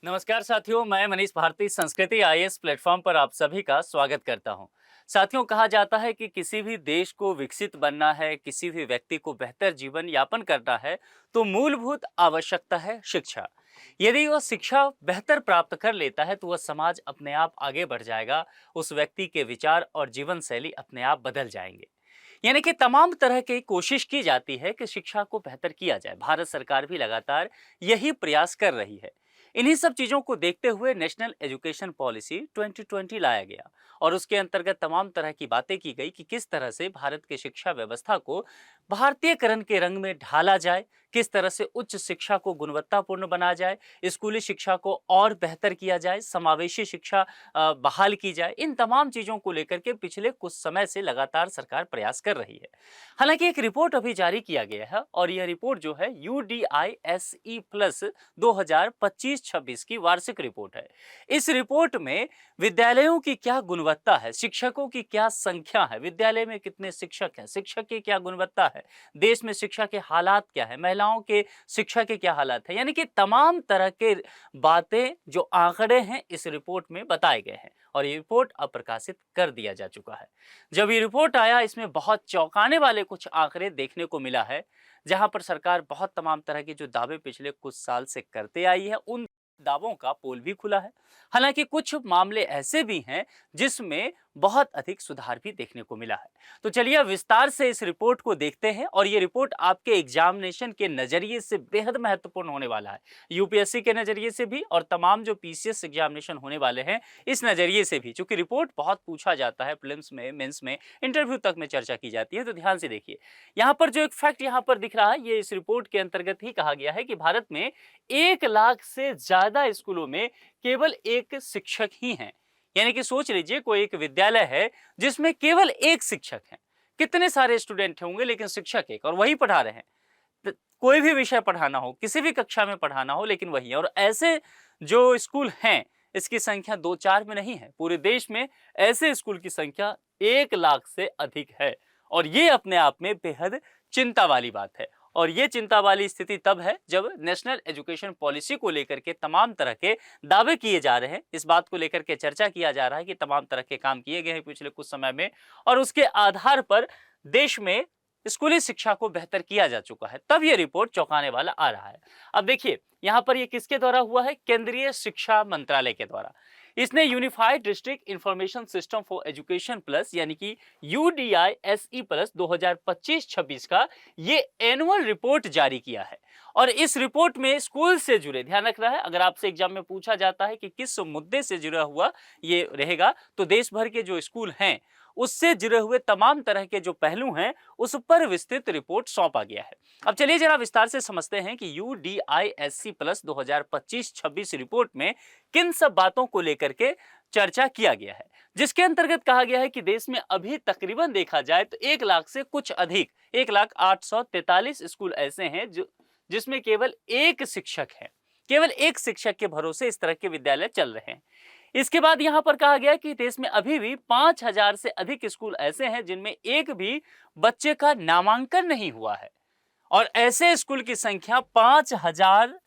नमस्कार साथियों, मैं मनीष भारती संस्कृति आईएएस प्लेटफॉर्म पर आप सभी का स्वागत करता हूं। साथियों, कहा जाता है कि किसी भी देश को विकसित बनना है, किसी भी व्यक्ति को बेहतर जीवन यापन करना है, तो मूलभूत आवश्यकता है शिक्षा। यदि वह शिक्षा बेहतर प्राप्त कर लेता है तो वह समाज अपने आप आगे बढ़ जाएगा, उस व्यक्ति के विचार और जीवन शैली अपने आप बदल जाएंगे। यानी कि तमाम तरह की कोशिश की जाती है कि शिक्षा को बेहतर किया जाए। भारत सरकार भी लगातार यही प्रयास कर रही है। इन्हीं सब चीजों को देखते हुए नेशनल एजुकेशन पॉलिसी 2020 लाया गया और उसके अंतर्गत तमाम तरह की बातें की गई कि किस तरह से भारत की शिक्षा व्यवस्था को भारतीयकरण के रंग में ढाला जाए, किस तरह से उच्च शिक्षा को गुणवत्तापूर्ण बनाया जाए, स्कूली शिक्षा को और बेहतर किया जाए, समावेशी शिक्षा बहाल की जाए। इन तमाम चीजों को लेकर के पिछले कुछ समय से लगातार सरकार प्रयास कर रही है। हालांकि एक रिपोर्ट अभी जारी किया गया है और यह रिपोर्ट जो है UDISE प्लस 2025-26 की वार्षिक रिपोर्ट है। इस रिपोर्ट में विद्यालयों की क्या गुणवत्ता है, शिक्षकों की क्या संख्या है, विद्यालय में कितने शिक्षक हैं, शिक्षक की क्या गुणवत्ता है, देश में शिक्षा के हालात क्या है, महिलाओं के शिक्षा के क्या हालात है, यानी कि तमाम तरह के बातें जो आंकड़े हैं इस रिपोर्ट में बताए गए हैं और ये रिपोर्ट अब प्रकाशित कर दिया जा चुका है। जब ये रिपोर्ट आया, इसमें बहुत चौंकाने वाले कुछ आंकड़े देखने को मिला है, जहां पर सरकार बहुत तमाम तरह के जो दावे पिछले कुछ साल से करते आई है, उन दावों का पोल भी खुला है। हालांकि कुछ मामले ऐसे भी हैं जिसमें बहुत अधिक सुधार भी देखने को मिला है। तो चलिए विस्तार से इस रिपोर्ट को देखते हैं और ये रिपोर्ट आपके एग्जामिनेशन के नजरिए से बेहद महत्वपूर्ण होने वाला है, यूपीएससी के नजरिए से भी और तमाम जो पीसीएस एग्जामिनेशन होने वाले हैं इस नजरिए से भी, क्योंकि रिपोर्ट बहुत पूछा जाता है, प्रीलिम्स में, मेंस में, इंटरव्यू तक में चर्चा की जाती है। तो ध्यान से देखिए, यहाँ पर जो एक फैक्ट यहाँ पर दिख रहा है, ये इस रिपोर्ट के अंतर्गत ही कहा गया है कि भारत में 1 लाख से ज्यादा स्कूलों में केवल एक शिक्षक ही हैं। यानी कि सोच लीजिए, कोई एक विद्यालय है जिसमें केवल एक शिक्षक है। कितने सारे स्टूडेंट होंगे लेकिन शिक्षक एक, और वही पढ़ा रहे हैं। कोई भी विषय पढ़ाना हो, किसी भी कक्षा में पढ़ाना हो, लेकिन वही है। और ऐसे जो स्कूल हैं इसकी संख्या 2-4 में नहीं है, पूरे देश में ऐसे स्कूल की संख्या 1 लाख से अधिक है। और ये अपने आप में बेहद चिंता वाली बात है। और ये चिंता वाली स्थिति तब है जब नेशनल एजुकेशन पॉलिसी को लेकर के तमाम तरह के दावे किए जा रहे हैं, इस बात को लेकर के चर्चा किया जा रहा है कि तमाम तरह के काम किए गए हैं पिछले कुछ समय में और उसके आधार पर देश में स्कूली शिक्षा को बेहतर किया जा चुका है, तब ये रिपोर्ट चौंकाने वाला आ रहा है। अब देखिए, यहाँ पर ये किसके द्वारा हुआ है? केंद्रीय शिक्षा मंत्रालय के द्वारा। इसने unified district information system for education plus यानी कि UDISE प्लस 2025-26 का ये एनुअल रिपोर्ट जारी किया है। और इस रिपोर्ट में स्कूल से जुड़े, ध्यान रखना है, अगर आपसे एग्जाम में पूछा जाता है कि किस मुद्दे से जुड़ा हुआ ये रहेगा, तो देश भर के जो स्कूल हैं उससे जुड़े हुए तमाम तरह के जो पहलू हैं उस पर विस्तृत रिपोर्ट सौंपा गया है। अब चलिए जरा विस्तार से समझते हैं कि UDISE प्लस 2025-26 रिपोर्ट में किन सब बातों को लेकर के चर्चा किया गया है, जिसके अंतर्गत कहा गया है कि देश में अभी तकरीबन देखा जाए तो 1 लाख से कुछ अधिक 1,0843 स्कूल ऐसे हैं जिसमें केवल एक शिक्षक है। केवल एक शिक्षक के भरोसे इस तरह के विद्यालय चल रहे हैं। इसके बाद यहां पर कहा गया कि देश में अभी भी 5,000 से अधिक स्कूल ऐसे हैं जिनमें एक भी बच्चे का नामांकन नहीं हुआ है। और ऐसे स्कूल की संख्या 5,000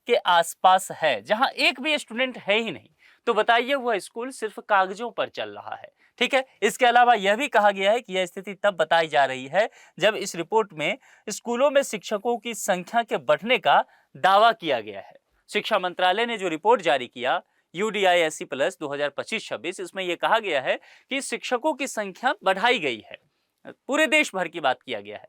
के आसपास है जहां एक भी स्टूडेंट है ही नहीं। तो बताइए, वह स्कूल सिर्फ कागजों पर चल रहा है। ठीक है। इसके अलावा यह भी कहा गया है कि यह स्थिति तब बताई जा रही है जब इस रिपोर्ट में स्कूलों में शिक्षकों की संख्या के बढ़ने का दावा किया गया है। शिक्षा मंत्रालय ने जो रिपोर्ट जारी किया UDISE प्लस 2025-26, इसमें यह कहा गया है कि शिक्षकों की संख्या बढ़ाई गई है। पूरे देश भर की बात किया गया है।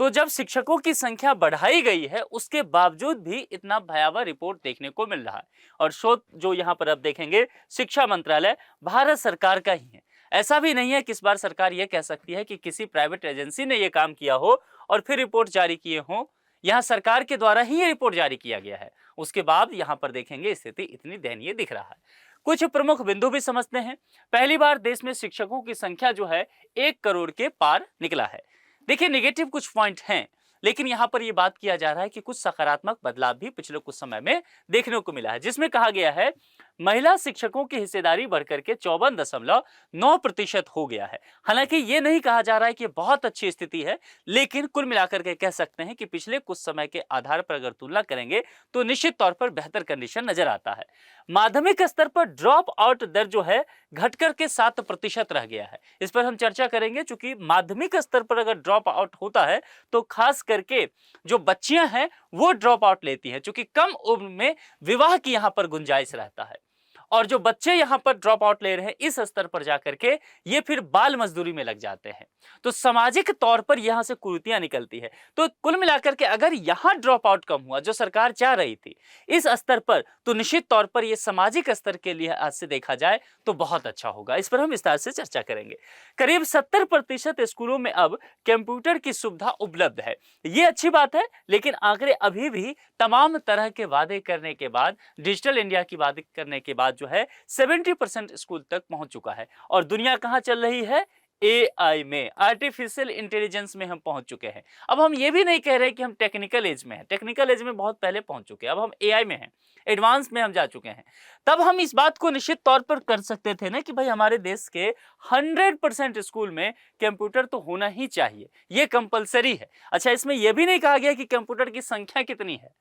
तो जब शिक्षकों की संख्या बढ़ाई गई है उसके बावजूद भी इतना भयावह रिपोर्ट देखने को मिल रहा है। और शोध जो यहाँ पर अब देखेंगे, शिक्षा मंत्रालय भारत सरकार का ही है। ऐसा भी नहीं है कि इस बार सरकार यह कह सकती है कि किसी प्राइवेट एजेंसी ने यह काम किया हो और फिर रिपोर्ट जारी किए हो। यहाँ सरकार के द्वारा ही ये रिपोर्ट जारी किया गया है। उसके बाद यहाँ पर देखेंगे स्थिति इतनी दयनीय दिख रहा है। कुछ प्रमुख बिंदु भी समझते हैं। पहली बार देश में शिक्षकों की संख्या जो है 1 करोड़ के पार निकला है। देखिए, नेगेटिव कुछ पॉइंट हैं, लेकिन यहाँ पर यह बात किया जा रहा है कि कुछ सकारात्मक बदलाव भी पिछले कुछ समय में देखने को मिला है, जिसमें कहा गया है महिला शिक्षकों की हिस्सेदारी बढ़कर के 54.9% हो गया है। हालांकि ये नहीं कहा जा रहा है कि बहुत अच्छी स्थिति है, लेकिन कुल मिलाकर के कह सकते हैं कि पिछले कुछ समय के आधार पर अगर तुलना करेंगे तो निश्चित तौर पर बेहतर कंडीशन नजर आता है। माध्यमिक स्तर पर ड्रॉप आउट दर जो है घटकर के 7% रह गया है। इस पर हम चर्चा करेंगे, चूंकि माध्यमिक स्तर पर अगर ड्रॉप आउट होता है तो खास करके जो बच्चियां हैं वो ड्रॉप आउट लेती हैं, चूंकि कम उम्र में विवाह की यहां पर गुंजाइश रहता है। और जो बच्चे यहां पर ड्रॉप आउट ले रहे हैं इस स्तर पर जाकर के ये फिर बाल मजदूरी में लग जाते हैं। तो सामाजिक तौर पर यहां से कुरीतियां निकलती है। तो कुल मिलाकर के अगर यहां ड्रॉप आउट कम हुआ जो सरकार चाह रही थी इस स्तर पर, तो निश्चित तौर पर यह सामाजिक स्तर के लिए आज से देखा जाए तो बहुत अच्छा होगा। इस पर हम विस्तार से चर्चा करेंगे। करीब 70% स्कूलों में अब कंप्यूटर की सुविधा उपलब्ध है। यह अच्छी बात है, लेकिन आंकड़े अभी भी तमाम तरह के वादे करने के बाद, डिजिटल इंडिया की वादे करने के बाद जो है 70% स्कूल तक पहुंच चुका है। और दुनिया कहां चल रही है? एआई में, आर्टिफिशियल इंटेलिजेंस में हम पहुंच चुके हैं। अब हम ये भी नहीं कह रहे कि हम टेक्निकल एज में हैं, टेक्निकल एज में बहुत पहले पहुंच चुके हैं। अब हम एआई में हैं, एडवांस में हम जा चुके हैं। तब हम इस बात को निश्चित तौर पर कर सकते थे ना कि भाई हमारे देश के 100% स्कूल में कंप्यूटर तो होना ही चाहिए, ये कंपलसरी है। अच्छा, इसमें यह भी नहीं कहा गया कि कंप्यूटर की संख्या कितनी है,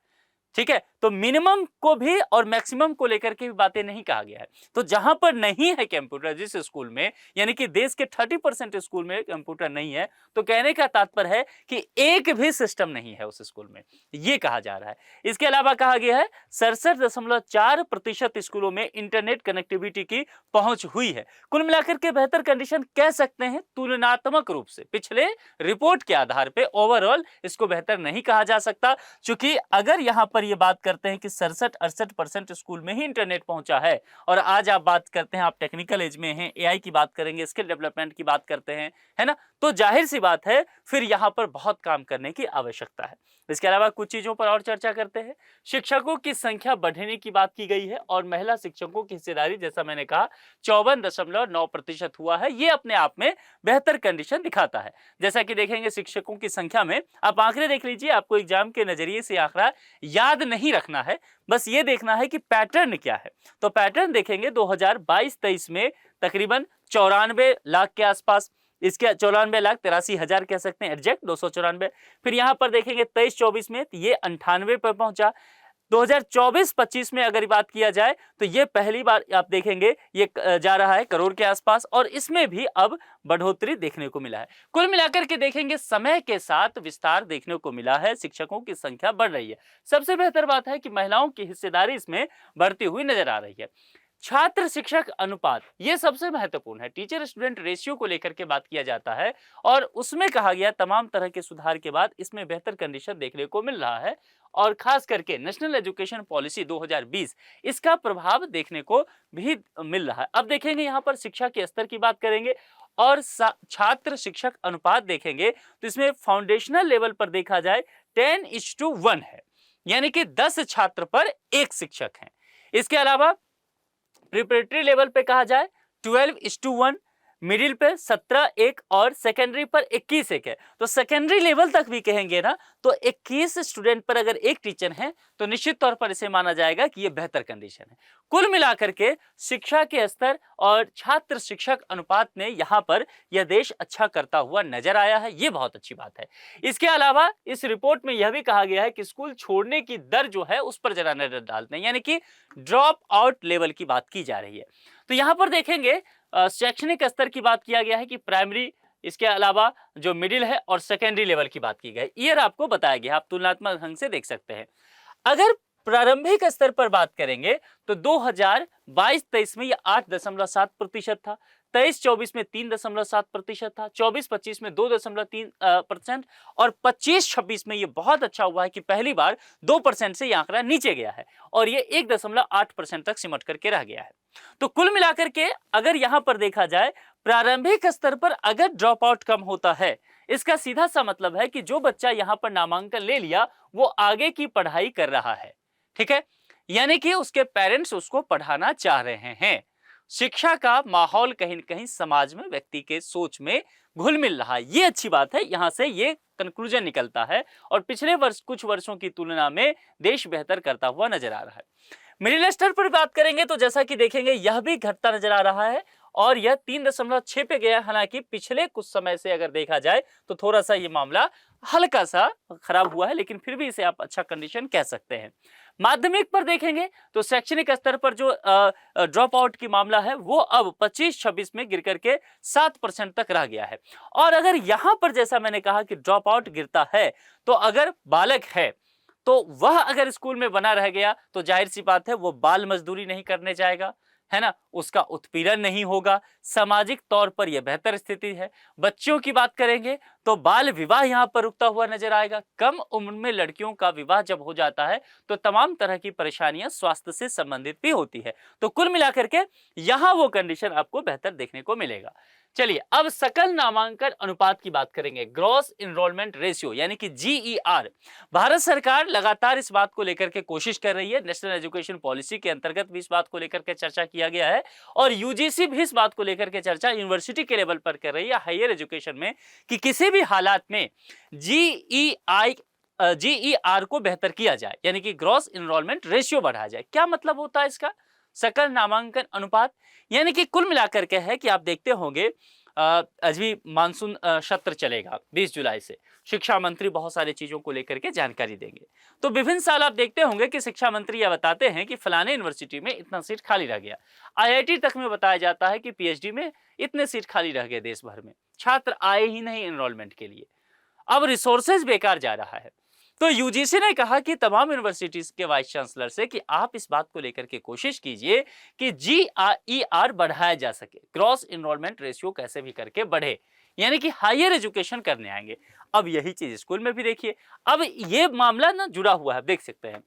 ठीक है? तो मिनिमम को भी और मैक्सिमम को लेकर के भी बातें नहीं कहा गया है। तो जहां पर नहीं है कंप्यूटर जिस स्कूल में, यानी कि देश के 30% स्कूल में कंप्यूटर नहीं है, तो कहने का तात्पर्य है कि एक भी सिस्टम नहीं है उस स्कूल में, ये कहा जा रहा है। इसके अलावा कहा गया है 67.4% स्कूलों में इंटरनेट कनेक्टिविटी की पहुंच हुई है। कुल मिलाकर के बेहतर कंडीशन कह सकते हैं तुलनात्मक रूप से। पिछले रिपोर्ट के आधार पर ओवरऑल इसको बेहतर नहीं कहा जा सकता, क्योंकि अगर यहां पर ये बात करते हैं कि 67-68% स्कूल में ही इंटरनेट पहुंचा है, और आज आप बात करते हैं, आप टेक्निकल एज में हैं, एआई की बात करेंगे, स्किल डेवलपमेंट की बात करते हैं, है ना, तो जाहिर सी बात है फिर यहां पर बहुत काम करने की आवश्यकता है। इसके अलावा कुछ चीजों पर और चर्चा करते हैं। शिक्षकों की संख्या बढ़ने की बात की गई है और महिला शिक्षकों की हिस्सेदारी, जैसा मैंने कहा, 54.9% हुआ है। यह अपने आप में बेहतर कंडीशन दिखाता है। जैसा कि देखेंगे शिक्षकों की संख्या में, आप आंकड़े देख लीजिए, आपको एग्जाम के नजरिए से आंकड़ा याद नहीं रखना है, बस ये देखना है कि पैटर्न क्या है। तो पैटर्न देखेंगे 2022-23 में तकरीबन 94 लाख के आसपास, इसके 94,83,000 कह सकते हैं, एग्जैक्ट 294। फिर यहां पर देखेंगे 23-24 में ये 98 पर पहुंचा। 2024-25 में अगर बात किया जाए तो ये पहली बार आप देखेंगे ये जा रहा है करोड़ के आसपास, और इसमें भी अब बढ़ोतरी देखने को मिला है। कुल मिलाकर के देखेंगे समय के साथ विस्तार देखने को मिला है, शिक्षकों की संख्या बढ़ रही है। सबसे बेहतर बात है कि महिलाओं की हिस्सेदारी इसमें बढ़ती हुई नजर आ रही है। छात्र शिक्षक अनुपात, यह सबसे महत्वपूर्ण है। टीचर स्टूडेंट रेशियो को लेकर के बात किया जाता है और उसमें कहा गया तमाम तरह के सुधार के बाद इसमें बेहतर कंडीशन देखने को मिल रहा है, और खास करके नेशनल एजुकेशन पॉलिसी 2020 इसका प्रभाव देखने को भी मिल रहा है। अब देखेंगे यहां पर शिक्षा के स्तर की बात करेंगे और छात्र शिक्षक अनुपात देखेंगे तो इसमें फाउंडेशनल लेवल पर देखा जाए 10:1 है, यानी कि 10 छात्र पर 1 शिक्षक है। इसके अलावा प्रिपरेटरी लेवल पे कहा जाए 12:1, मिडिल पे 17:1 और सेकेंडरी पर 21:1 है। तो सेकेंडरी लेवल तक भी कहेंगे ना तो 21 स्टूडेंट पर अगर एक टीचर है तो निश्चित तौर पर इसे माना जाएगा कि यह बेहतर कंडीशन है। कुल मिलाकर के शिक्षा के स्तर और छात्र शिक्षक अनुपात में यहां पर यह देश अच्छा करता हुआ नजर आया है, यह बहुत अच्छी बात है। इसके अलावा इस रिपोर्ट में यह भी कहा गया है कि स्कूल छोड़ने की दर जो है उस पर जरा नजर डालते हैं, यानी कि ड्रॉप आउट लेवल की बात की जा रही है। तो यहां पर देखेंगे शैक्षणिक स्तर की बात किया गया है कि प्राइमरी, इसके अलावा जो मिडिल है और सेकेंडरी लेवल की बात की गई, ईयर आपको बताया गया, आप तुलनात्मक ढंग से देख सकते हैं। अगर प्रारंभिक स्तर पर बात करेंगे तो 2022-23 में यह 8.7% था, 23-24 में 3.7% था, 24-25 में 2.3% और 25-26 में यह बहुत अच्छा हुआ है कि पहली बार 2% से यह आंकड़ा नीचे गया है और यह 1.8% तक सिमट करके रह गया है। तो कुल मिलाकर के अगर यहां पर देखा जाए प्रारंभिक स्तर पर अगर ड्रॉप आउट कम होता है, इसका सीधा सा मतलब है कि जो बच्चा यहां पर नामांकन ले लिया वो आगे की पढ़ाई कर रहा है, ठीक है, यानी कि उसके पेरेंट्स उसको पढ़ाना चाह रहे हैं। शिक्षा का माहौल कहीं न कहीं समाज में, व्यक्ति के सोच में घुल मिल रहा है, ये अच्छी बात है। यहां से ये कंक्लूजन निकलता है और पिछले वर्ष कुछ वर्षों की तुलना में देश बेहतर करता हुआ नजर आ रहा है। मिडिल स्तर पर बात करेंगे तो जैसा कि देखेंगे यह भी घटता नजर आ रहा है और यह 3.6 पे गया। हालांकि पिछले कुछ समय से अगर देखा जाए तो थोड़ा सा ये मामला हल्का सा खराब हुआ है, लेकिन फिर भी इसे आप अच्छा कंडीशन कह सकते हैं। माध्यमिक पर देखेंगे तो शैक्षणिक स्तर पर जो ड्रॉप आउट की मामला है वो अब 25-26 में गिर करके 7% तक रह गया है। और अगर यहां पर जैसा मैंने कहा कि ड्रॉप आउट गिरता है, तो अगर बालक है तो वह अगर स्कूल में बना रह गया तो जाहिर सी बात है वो बाल मजदूरी नहीं करने जाएगा, है ना, उसका उत्पीड़न नहीं होगा। सामाजिक तौर पर यह बेहतर स्थिति है। बच्चों की बात करेंगे तो बाल विवाह यहां पर रुकता हुआ नजर आएगा। कम उम्र में लड़कियों का विवाह जब हो जाता है तो तमाम तरह की परेशानियां स्वास्थ्य से संबंधित भी होती है। तो कुल मिलाकर के यहां वो कंडीशन आपको बेहतर देखने को मिलेगा। चलिए अब सकल नामांकन अनुपात की बात करेंगे, ग्रॉस इनरोलमेंट रेशियो यानी कि जीईआर। भारत सरकार लगातार इस बात को लेकर के कोशिश कर रही है। नेशनल एजुकेशन पॉलिसी के अंतर्गत भी इस बात को लेकर के चर्चा किया गया है और यूजीसी भी इस बात को लेकर के चर्चा यूनिवर्सिटी के लेवल पर कर रही है, हायर एजुकेशन में, कि किसी भी हालात में जीईआर को बेहतर किया जाए, यानी कि ग्रॉस इनरोलमेंट रेशियो बढ़ाया जाए। क्या मतलब होता है इसका? सकल नामांकन अनुपात यानी कि कुल मिलाकर के है कि आप देखते होंगे अभी मानसून सत्र चलेगा 20 जुलाई से। शिक्षा मंत्री बहुत सारी चीजों को लेकर के जानकारी देंगे। तो विभिन्न साल आप देखते होंगे कि शिक्षा मंत्री यह बताते हैं कि फलाने यूनिवर्सिटी में इतना सीट खाली रह गया। आईआईटी तक में बताया जाता है कि पीएचडी में इतने सीट खाली रह गए देश भर में, छात्र आए ही नहीं एनरोलमेंट के लिए। अब रिसोर्सेज बेकार जा रहा है। तो यूजीसी ने कहा कि तमाम यूनिवर्सिटीज के वाइस चांसलर से कि आप इस बात को लेकर के कोशिश कीजिए कि जीईआर बढ़ाया जा सके, ग्रॉस इनरोलमेंट रेशियो कैसे भी करके बढ़े, यानी कि हायर एजुकेशन करने आएंगे। अब यही चीज स्कूल में भी देखिए। अब ये मामला ना जुड़ा हुआ है, देख सकते हैं।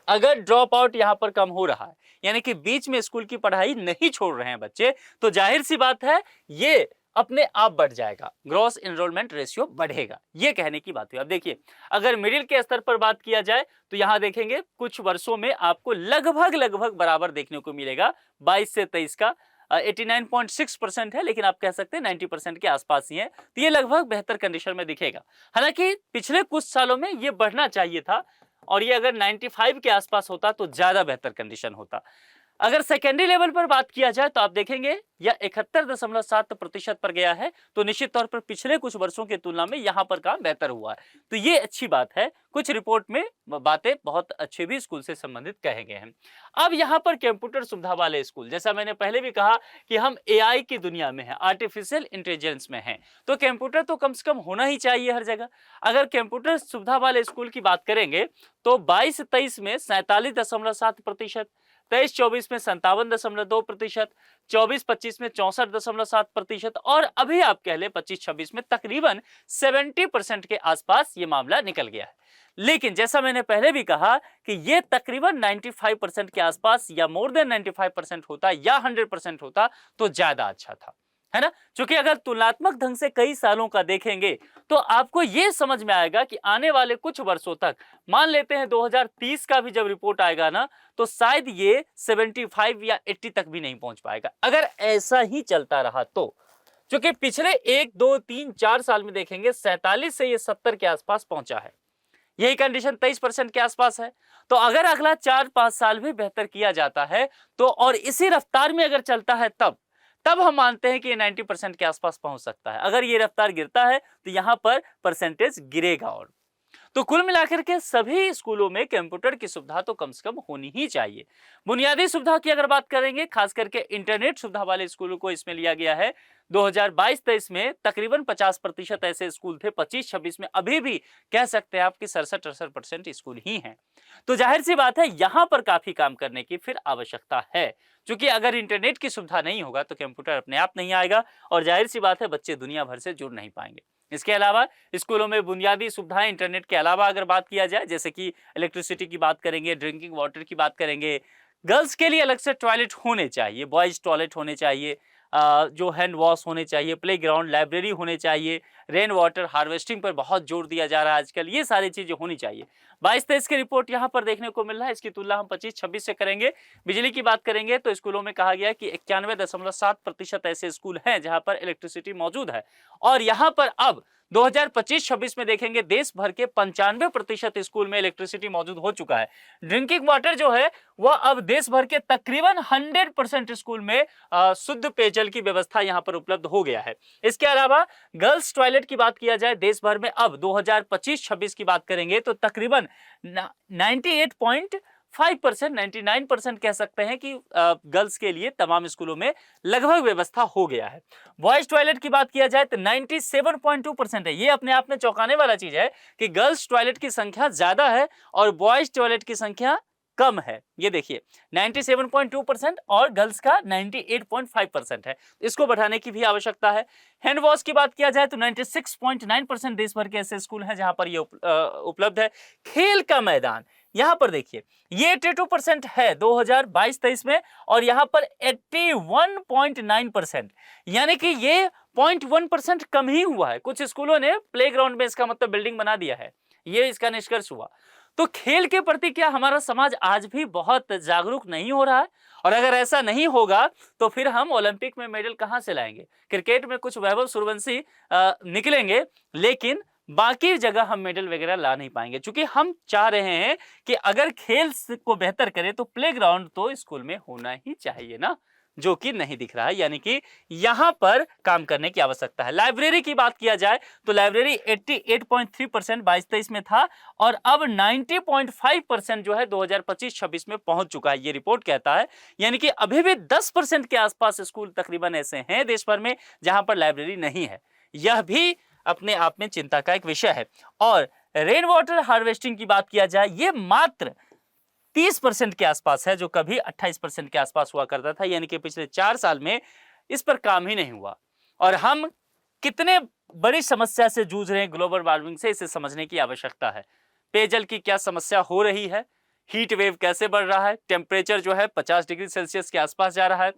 अगर ड्रॉप आउट यहां पर कम हो रहा है, यानी कि बीच में स्कूल की पढ़ाई नहीं छोड़ रहे हैं बच्चे, तो जाहिर सी बात है ये अपने आप बढ़ जाएगा, ग्रॉस एनरोलमेंट रेशियो बढ़ेगा। ये कहने की बात हुई। अब देखिए अगर मिडिल के स्तर पर बात किया जाए तो यहां देखेंगे कुछ वर्षों में आपको लगभग बराबर देखने को मिलेगा। 22 से 23 का 89.6% है, लेकिन आप कह सकते हैं 90% के आसपास ही है। तो ये लगभग बेहतर कंडीशन में दिखेगा। हालांकि पिछले कुछ सालों में ये बढ़ना चाहिए था और ये अगर 95 के आसपास होता तो ज्यादा बेहतर कंडीशन होता। अगर सेकेंडरी लेवल पर बात किया जाए तो आप देखेंगे यह 71.7% पर गया है। तो निश्चित तौर पर पिछले कुछ वर्षों की तुलना में यहां पर काम बेहतर हुआ है। तो ये अच्छी बात है। कुछ रिपोर्ट में बातें बहुत अच्छे भी स्कूल से संबंधित कहे गए हैं। अब यहां पर कंप्यूटर सुविधा वाले स्कूल, जैसा मैंने पहले भी कहा कि हम एआई की दुनिया में है, आर्टिफिशियल इंटेलिजेंस में है, तो कंप्यूटर तो कम से कम होना ही चाहिए हर जगह। अगर कंप्यूटर सुविधा वाले स्कूल की बात करेंगे तो 22-23 में 47.7%, 23-24 में 57.2%, 24-25 में 64.7% और अभी आप कह ले 25-26 में तकरीबन 70% के आसपास ये मामला निकल गया है। लेकिन जैसा मैंने पहले भी कहा कि ये तकरीबन 95% के आसपास या मोर देन 95% होता या 100% होता तो ज्यादा अच्छा था, है ना। क्योंकि अगर तुलनात्मक ढंग से कई सालों का देखेंगे तो आपको यह समझ में आएगा कि आने वाले कुछ वर्षों तक, मान लेते हैं 2030 का भी जब रिपोर्ट आएगा ना, तो शायद ये 75 या 80 तक भी नहीं पहुंच पाएगा अगर ऐसा ही चलता रहा तो। क्योंकि पिछले 1, 2, 3, 4 साल में देखेंगे 47 से ये 70 के आसपास पहुंचा है। यही कंडीशन 23% के आसपास है। तो अगर अगला 4-5 साल भी बेहतर किया जाता है तो, और इसी रफ्तार में अगर चलता है तब हम मानते हैं कि ये 90% के आसपास पहुंच सकता है। अगर ये रफ्तार गिरता है तो यहां पर परसेंटेज गिरेगा। और तो कुल मिलाकर के सभी स्कूलों में कंप्यूटर की सुविधा तो कम से कम होनी ही चाहिए। बुनियादी सुविधा की अगर बात करेंगे, खास करके इंटरनेट सुविधा वाले स्कूलों को इसमें लिया गया है। 2022-23 में तकरीबन 50% ऐसे स्कूल थे। 25-26 में अभी भी कह सकते हैं आप कि 67-68% स्कूल ही हैं। तो जाहिर सी बात है यहां पर काफी काम करने की फिर आवश्यकता है। क्योंकि अगर इंटरनेट की सुविधा नहीं होगा तो कंप्यूटर अपने आप नहीं आएगा और जाहिर सी बात है बच्चे दुनिया भर से जुड़ नहीं पाएंगे। इसके अलावा स्कूलों में बुनियादी सुविधाएं इंटरनेट के अलावा अगर बात किया जाए, जैसे कि इलेक्ट्रिसिटी की बात करेंगे, ड्रिंकिंग वाटर की बात करेंगे, गर्ल्स के लिए अलग से टॉयलेट होने चाहिए, बॉयज टॉयलेट होने चाहिए, जो हैंड वॉश होने चाहिए, प्ले ग्राउंड, लाइब्रेरी होने चाहिए, रेन वाटर हार्वेस्टिंग पर बहुत जोर दिया जा रहा है आजकल, ये सारी चीजें होनी चाहिए। 22-23 की रिपोर्ट यहाँ पर देखने को मिल रहा है, इसकी तुलना हम 25-26 से करेंगे। बिजली की बात करेंगे तो स्कूलों में कहा गया कि 91.7% ऐसे स्कूल हैं जहां पर इलेक्ट्रिसिटी मौजूद है, और यहाँ पर अब 2025-26 में देखेंगे देश भर के 95% स्कूल में इलेक्ट्रिसिटी मौजूद हो चुका है। ड्रिंकिंग वाटर जो है वह अब देश भर के तकरीबन 100% स्कूल में शुद्ध पेयजल की व्यवस्था यहां पर उपलब्ध हो गया है। इसके अलावा गर्ल्स टॉयलेट की बात किया जाए देश भर में अब 2025-26 की बात करेंगे तो तकरीबन 98.5%, 99% कह सकते हैं कि गर्ल्स के लिए तमाम स्कूलों में लगभग व्यवस्था हो गया है। बॉयज टॉयलेट की बात किया जाए तो 97.2% है। ये अपने आप में चौंकाने वाला चीज है कि गर्ल्स टॉयलेट की संख्या ज्यादा है और बॉयज टॉयलेट की संख्या कम है। ये देखिए 97.2% और गर्ल्स का 98.5% है, इसको बढ़ाने की भी आवश्यकता है। हैंड वॉश की बात किया जाए तो 96.9% देश भर के ऐसे स्कूल हैं जहां पर ये उपलब्ध है। खेल का मैदान यहां पर देखिए ये 82% है 2022-23 में, और यहां पर 81.9%, यानी कि ये 0.1% कम ही हुआ है। कुछ स्कूलों ने प्लेग्राउंड में इसका मतलब बिल्डिंग बना दिया है, ये इसका निष्कर्ष हुआ। तो खेल के प्रति क्या हमारा समाज आज भी बहुत जागरूक नहीं हो रहा है? और अगर ऐसा नहीं होगा तो फिर हम ओलंपिक में मेडल कहां से लाएंगे? क्रिकेट में कुछ वैभव सूर्यवंशी निकलेंगे, लेकिन बाकी जगह हम मेडल वगैरह ला नहीं पाएंगे, क्योंकि हम चाह रहे हैं कि अगर खेल को बेहतर करें तो प्लेग्राउंड तो स्कूल में होना ही चाहिए ना, जो कि नहीं दिख रहा है। यानी कि यहां पर काम करने की आवश्यकता है। लाइब्रेरी की बात किया जाए तो लाइब्रेरी 88.3% 22-23 में था, और अब 90.5% जो है 2025-26 में पहुंच चुका है, ये रिपोर्ट कहता है। यानी कि अभी भी 10% के आसपास स्कूल तकरीबन ऐसे हैं देश भर में जहां पर लाइब्रेरी नहीं है। यह भी अपने आप में चिंता का एक विषय है। और रेन वाटर हार्वेस्टिंग की बात किया जाए, ये मात्र 30% के आसपास है, जो कभी 28% के आसपास हुआ करता था। यानी कि पिछले 4 साल में इस पर काम ही नहीं हुआ। और हम कितने बड़ी समस्या से जूझ रहे हैं ग्लोबल वार्मिंग से, इसे समझने की आवश्यकता है। पेयजल की क्या समस्या हो रही है, हीट वेव कैसे बढ़ रहा है, टेम्परेचर जो है 50 डिग्री सेल्सियस के आसपास जा रहा है।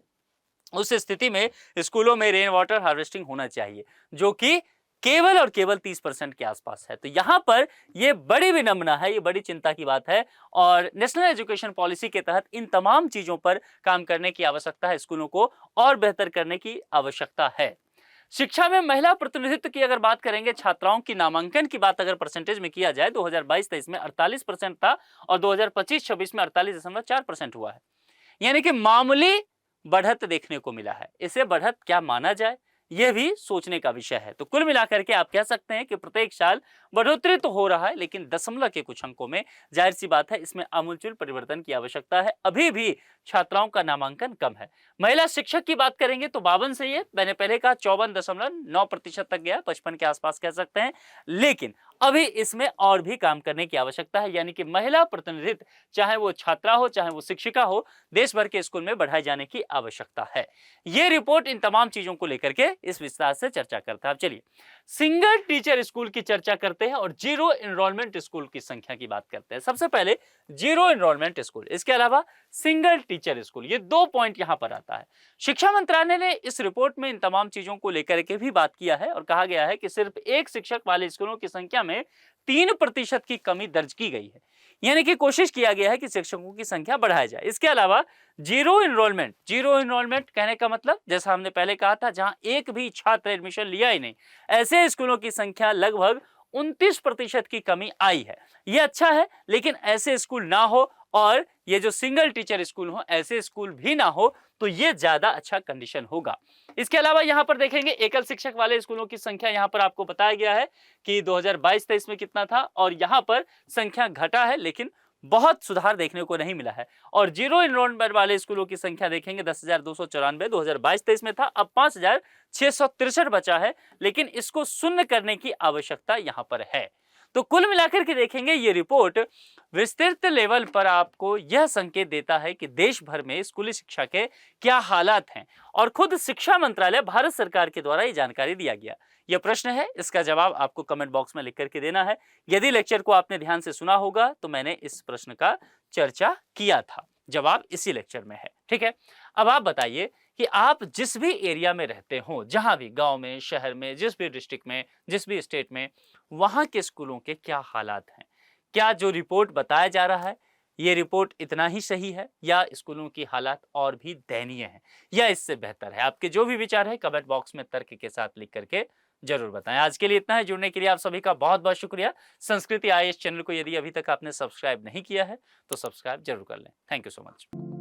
उस स्थिति में स्कूलों में रेन वाटर हार्वेस्टिंग होना चाहिए, जो कि केवल और केवल 30% के आसपास है। तो यहां पर यह बड़ी विडंबना है, ये बड़ी चिंता की बात है, और नेशनल एजुकेशन पॉलिसी के तहत इन तमाम चीजों पर काम करने की आवश्यकता है। स्कूलों को और बेहतर करने की आवश्यकता है। शिक्षा में महिला प्रतिनिधित्व की अगर बात करेंगे, छात्राओं की नामांकन की बात अगर परसेंटेज में किया जाए 2022-23 में 48% था, और 2025-26 में 48.4% हुआ है। यानी कि मामूली बढ़त देखने को मिला है। इसे बढ़त क्या माना जाए, यह भी सोचने का विषय है। तो कुल मिलाकर के आप कह सकते हैं कि प्रत्येक साल बढ़ोतरी तो हो रहा है, लेकिन दशमलव के कुछ अंकों में, जाहिर सी बात है, इसमें आमूलचूल परिवर्तन की आवश्यकता है। अभी भी छात्राओं का नामांकन कम है। महिला शिक्षक की बात करेंगे तो 52 से ये मैंने पहले कहा 54.9% तक गया, 55 के आसपास कह सकते हैं, लेकिन अभी इसमें और भी काम करने की आवश्यकता है। यानी कि महिला प्रतिनिधित्व, चाहे वो छात्रा हो चाहे वो शिक्षिका हो, देश भर के स्कूल में बढ़ाए जाने की आवश्यकता है। ये रिपोर्ट इन तमाम चीजों को लेकर के इस विस्तार से चर्चा करता है। अब चलिए सिंगल टीचर स्कूल की चर्चा करते हैं और जीरो एनरोलमेंट स्कूल की संख्या की बात करते हैं। सबसे पहले जीरो एनरोलमेंट स्कूल, इसके अलावा सिंगल टीचर स्कूल, ये 2 पॉइंट यहां पर आता है। शिक्षा मंत्रालय ने इस रिपोर्ट में इन तमाम चीजों को लेकर के भी बात किया है, और कहा गया है कि सिर्फ एक शिक्षक वाले स्कूलों की संख्या में 3% की कमी दर्ज की गई है। यानी कि कोशिश किया गया है कि शिक्षकों की संख्या बढ़ाई जाए। इसके अलावा जीरो एनरोलमेंट कहने का मतलब, जैसा हमने पहले कहा था, जहां एक भी छात्र एडमिशन लिया ही नहीं, ऐसे स्कूलों की संख्या लगभग 29% की कमी आई है। यह अच्छा है, लेकिन ऐसे स्कूल ना हो, और ये जो सिंगल टीचर स्कूल हो, ऐसे स्कूल भी ना हो, तो ये ज्यादा अच्छा कंडीशन होगा। इसके अलावा यहां पर देखेंगे एकल शिक्षक वाले स्कूलों की संख्या, यहां पर आपको बताया गया है कि 2022-23 में कितना था, और यहां पर संख्या घटा है, लेकिन बहुत सुधार देखने को नहीं मिला है। और जीरो एनरोलमेंट वाले स्कूलों की संख्या देखेंगे 10,294 2022-23 में था, अब 5,663 बचा है, लेकिन इसको शून्य करने की आवश्यकता यहां पर है। तो कुल मिलाकर के देखेंगे ये रिपोर्ट विस्तृत लेवल पर आपको यह संकेत देता है कि देश भर में स्कूली शिक्षा के क्या हालात हैं, और खुद शिक्षा मंत्रालय भारत सरकार के द्वारा ये जानकारी दिया गया। यह प्रश्न है, इसका जवाब आपको कमेंट बॉक्स में लिख करके देना है। यदि लेक्चर को आपने ध्यान से सुना होगा तो मैंने इस प्रश्न का चर्चा किया था, जवाब इसी लेक्चर में है। ठीक है, अब आप बताइए कि आप जिस भी एरिया में रहते हो, जहाँ भी गाँव में, शहर में, जिस भी डिस्ट्रिक्ट में, जिस भी स्टेट में, वहाँ के स्कूलों के क्या हालात हैं? क्या जो रिपोर्ट बताया जा रहा है, ये रिपोर्ट इतना ही सही है या स्कूलों की हालात और भी दयनीय हैं या इससे बेहतर है? आपके जो भी विचार हैं कमेंट बॉक्स में तर्क के साथ लिख करके ज़रूर बताएँ। आज के लिए इतना है, जुड़ने के लिए आप सभी का बहुत-बहुत शुक्रिया। संस्कृति आईएएस चैनल को यदि अभी तक आपने सब्सक्राइब नहीं किया है, तो सब्सक्राइब ज़रूर कर लें। Thank you so much.